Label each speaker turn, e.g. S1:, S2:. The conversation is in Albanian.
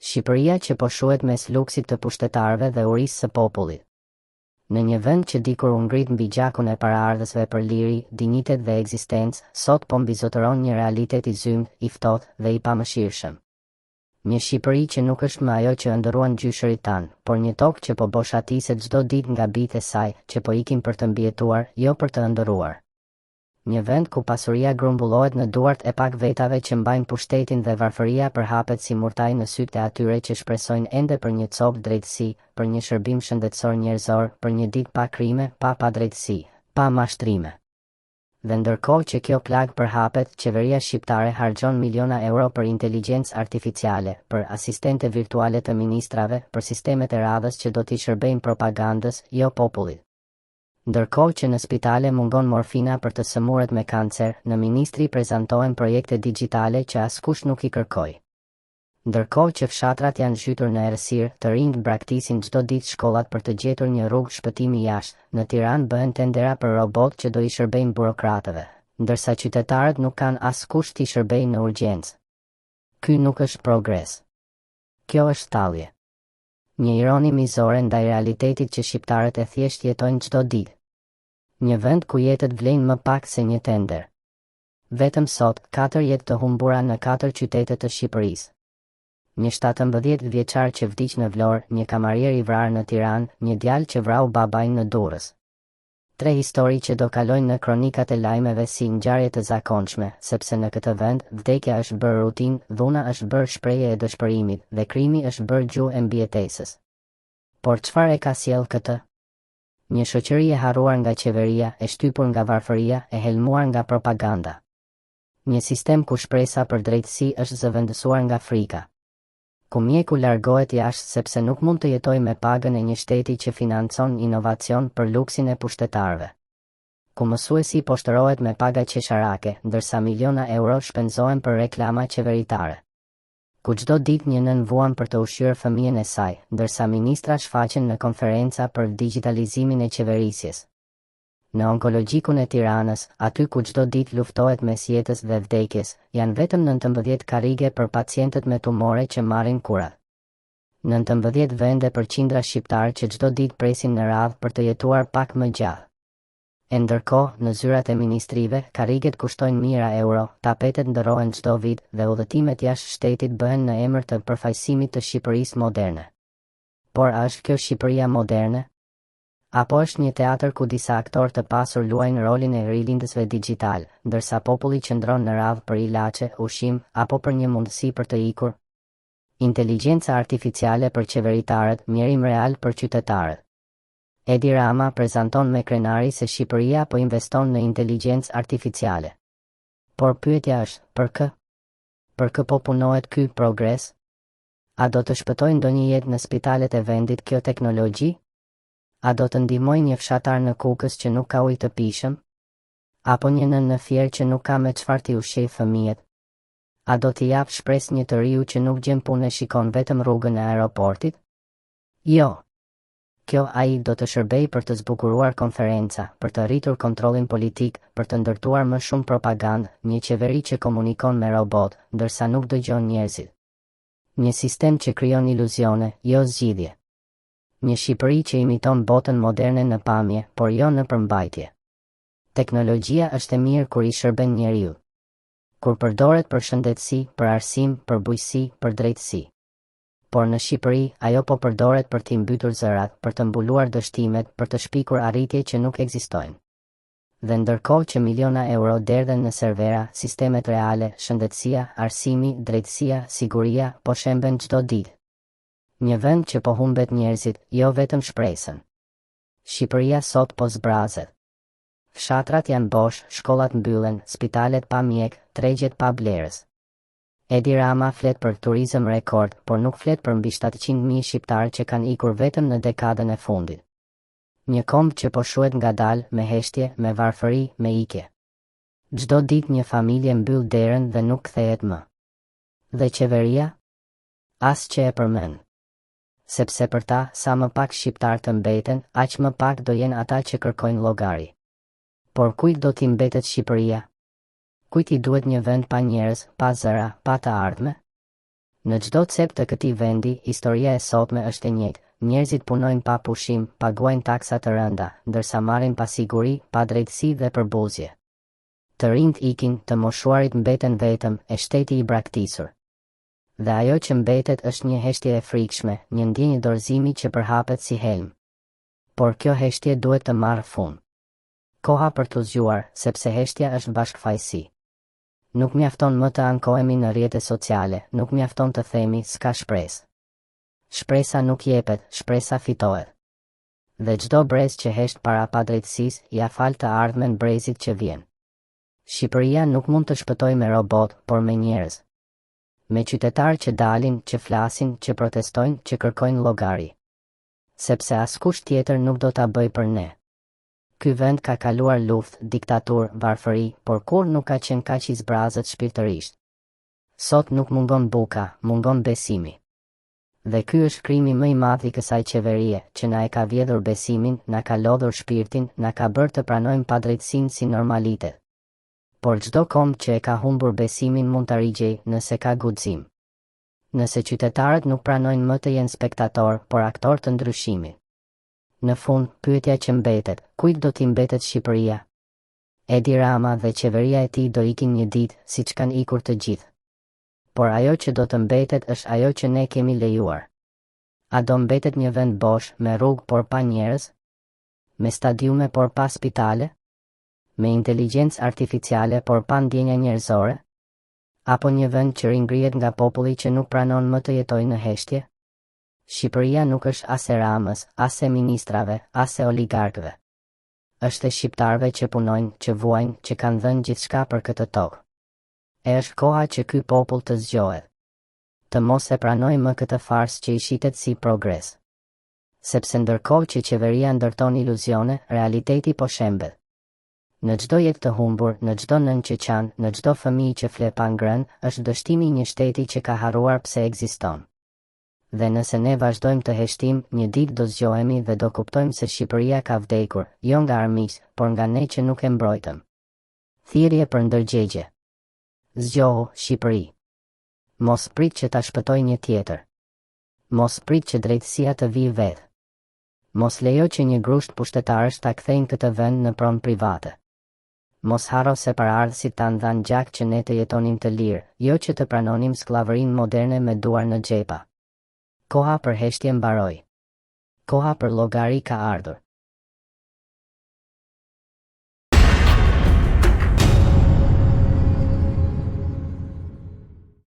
S1: Shqipëria që po shohet mes luksit të pushtetarëve dhe urisë së popullit. Në një vend që dikur u ngrit mbi gjakun e paraardhësve për liri, dinjitet dhe ekzistencë, sot po mbizotëron një realitet i zymt, i ftohtë dhe i pamëshirshëm. Një Shqipëri që nuk është më ajo që ëndërruan gjyshërit tanë, por një tokë që po boshatiset çdo ditë nga bijtë e saj, që po ikin për të mbijetuar, jo për të ëndërruar. Një vend ku pasuria grumbullohet në duart e pak vetave që mbajnë pushtetin dhe varfëria përhapet si murtaj në sytë e atyre që shpresojnë ende për një copë drejtësi, për një shërbim shëndetësor njerëzor, për një ditë pa krime, pa padrejtësi, pa mashtrime. Dhe ndërkohë që kjo plagë përhapet, qeveria shqiptare harxhon miliona euro për inteligjencë artificiale, për asistente virtuale të ministrave, për sistemet e radhës që do t'i shërbejnë propagandës, jo popullit. Ndërkohë që në spitale mungon morfina për të sëmurët me kancer, në ministri prezantohen projekte digjitale që askush nuk i kërkoi. Ndërkohë që fshatrat janë zhytur në errësirë, të rinjt braktisin çdo ditë shkollat për të gjetur një rrugë shpëtimi jashtë, në Tiranë bëhen tendera për robot që do i shërbejnë burokratëve, ndërsa qytetarët nuk kanë askush t'i shërbejnë në urgjencë. Ky nuk është progres. Kjo është tallje. Një ironi mizore ndaj realitetit që shqiptarët e thjesht jetojnë çdo ditë. Një vend ku jetët vlejnë më pak se një tender. Vetëm sot, 4 jetë të humbura në 4 qytete të Shqipërisë. Një 17 vjeçar që vdiq në Vlorë, një kamarier i vrarë në Tiranë, një djalë që vrau babain në Durrës. 3 histori që do kalojnë në kronikat e lajmeve si ngjarje të zakonshme, sepse në këtë vend, vdekja është bërë rutinë, dhuna është bërë shprehje e dëshpërimit, dhe krimi është bërë gjuhë e mbijetesës. Por çfarë e ka sjellë këtë? Një shoqëri e harruar nga qeveria, e shtypur nga varfëria, e helmuar nga propaganda. Një sistem ku shpresa për drejtësi është zëvendësuar nga frika. Ku mjeku largohet jashtë sepse nuk mund të jetojë me pagën e një shteti që financon inovacion për luksin e pushtetarëve. Ku mësuesi poshtërohet me paga qesharake, ndërsa miliona euro shpenzohen për reklama qeveritare. Ku çdo ditë një nën vuan për të ushqyer fëmijën e saj, ndërsa ministra shfaqen në konferenca për digitalizimin e qeverisjes. Në onkologjikun e Tiranës, aty ku çdo ditë luftohet mes jetës dhe vdekjes, janë vetëm 19 karrige për pacientët me tumore që marrin kurat. 19 vende për qindra shqiptarë që çdo ditë presin në radhë për të jetuar pak më gjallë. E ndërkohë, në zyrat e ministrive, karriget kushtojnë mijëra euro, tapetet ndërrohen çdo vit dhe udhëtimet jashtë shtetit bëhen në emër të përfaqësimit të Shqipërisë moderne. Por a është kjo Shqipëria moderne? Apo është një teatër ku disa aktorë të pasur luajnë rolin e rilindësve digjital, ndërsa populli qëndron në radhë për ilaçe, ushqim, apo për një mundësi për të ikur? Inteligjenca artificiale për qeveritarët, mjerim real për qytetarët. Edi Rama prezanton me krenari se Shqipëria po investon në inteligjencë artificiale. Por pyetja është, për kë? Për kë po punohet ky progres? A do të shpëtojë ndonjë jetë në spitalet e vendit kjo teknologji? A do të ndihmojë një fshatar në Kukës që nuk ka ujë të pishëm? Apo një nën në Fier që nuk ka me çfarë t'i ushqejë fëmijët? A do t'i jap shpresë një të riu që nuk gjen punë e shikon vetëm rrugën e aeroportit? Jo. Kjo AI do të shërbej për të zbukuruar konferenca, për të rritur kontrollin politik, për të ndërtuar më shumë propagandë, një qeveri që komunikon me robot, ndërsa nuk dëgjon njerëzit. Një sistem që krijon iluzione, jo zgjidhje. Një Shqipëri që imiton botën moderne në pamje, por jo në përmbajtje. Teknologjia është e mirë kur i shërben njeriu. Kur përdoret për shëndetësi, për arsim, për bujqësi, për drejtësi. Por në Shqipëri, ajo po përdoret për t'i mbytur zërat, për të mbuluar dështimet, për të shpikur arritje që nuk ekzistojnë. Dhe ndërkohë që miliona euro derdhen në servera, sistemet reale, shëndetësia, arsimi, drejtësia, siguria, po shemben çdo ditë. Një vend që po humbet njerëzit, jo vetëm shpresën. Shqipëria sot po zbrazet. Fshatrat janë bosh, shkollat mbyllen, spitalet pa mjek, tregjet pa blerës. Edi Rama flet për turizëm rekord, por nuk flet për mbi 700.000 shqiptarë që kanë ikur vetëm në dekadën e fundit. Një komb që po shuhet ngadalë, me heshtje, me varfëri, me ikje. Çdo ditë një familje mbyll derën dhe nuk kthehet më. Dhe qeveria? As që e përmend. Sepse për ta, sa më pak shqiptar të mbeten, aq më pak do jenë ata që kërkojnë llogari. Por kujt do t'i mbetet Shqipëria? Kujt i duhet një vend pa njerëz, pa zëra, pa të ardhme? Në çdo cep të këtij vendi, historia e sotme është e njëjtë. Njerëzit punojnë pa pushim, paguajnë taksa të rënda, ndërsa marrin pasiguri, pa drejtësi dhe përbuzje. Të rinjt ikin, të moshuarit mbeten vetëm, e shteti i braktisur. Dhe ajo që mbetet është një heshtje e frikshme, një ndjenjë dorëzimi që përhapet si helm. Por kjo heshtje duhet të marrë fund. Koha për t'u zgjuar, sepse heshtja është bashkëfajësi. Nuk mjafton më të ankohemi në rrjete sociale, nuk mjafton të themi s'ka shpresë. Shpresa nuk jepet, shpresa fitohet. Dhe çdo brez që hesht para padrejtësisë, ja fal të ardhmen brezit që vjen. Shqipëria nuk mund të shpëtojë me robot, por me njerëz. Me qytetarë që dalin, që flasin, që protestojnë, që kërkojnë llogari. Sepse askush tjetër nuk do ta bëjë për ne. Ky vend ka kaluar luftë, diktaturë, varfëri, por kur nuk ka qenë kaq i zbrazët shpirtërisht. Sot nuk mungon buka, mungon besimi. Dhe ky është krimi më i madh i kësaj qeverie, që na e ka vjedhur besimin, na ka lodhur shpirtin, na ka bërë të pranojmë padrejtësinë si normalitet. Por çdo kom që e ka humbur besimin mund ta rigjej nëse ka guxim. Nëse qytetarët nuk pranojnë më të jenë spektator, por aktor të ndryshimit. Në fund, pyetja që mbetet, kujt do t'i mbetet Shqipëria? Edi Rama dhe qeveria e tij do ikin një ditë, siç kanë ikur të gjithë. Por ajo që do të mbetet është ajo që ne kemi lejuar. A do mbetet një vend bosh, me rrugë por pa njerëz? Me stadiume por pa spitale? Me inteligjencë artificiale por pa ndjenja njerëzore? Apo një vend që ringrihet nga populli që nuk pranon më të jetojë në heshtje? Shqipëria nuk është as e Ramës, as e ministrave, as e oligarkëve. Është e shqiptarëve që punojnë, që vuajnë, që kanë dhënë gjithçka për këtë tokë. E është koha që ky popull të zgjohet. Të mos e pranoj më këtë farsë që i shitet si progres. Sepse ndërkohë që qeveria ndërton iluzione, realiteti po shembet. Në çdo jetë të humbur, në çdo nën që qan, në çdo fëmijë që fle pa ngrënë, është dështimi i një shteti që ka harruar pse ekziston. Dhe nëse ne vazhdojmë të heshtim, një ditë do zgjohemi dhe do kuptojmë se Shqipëria ka vdekur, jo nga armiqt, por nga ne që nuk e mbrojtëm. Thirrje për ndërgjegje. Zgjohu, Shqipëri. Mos prit që ta shpëtoj një tjetër. Mos prit që drejtësia të vijë vetë. Mos lejo që një grusht pushtetarësh ta kthejnë këtë vend në pronë private. Mos harro se paraardhësit tanë dhanë gjak që ne të jetonim të lirë, jo që të pranonim skllavërinë moderne me duar në xhepa. Koha për heshtje mbaroi. Koha për llogari ka ardhur.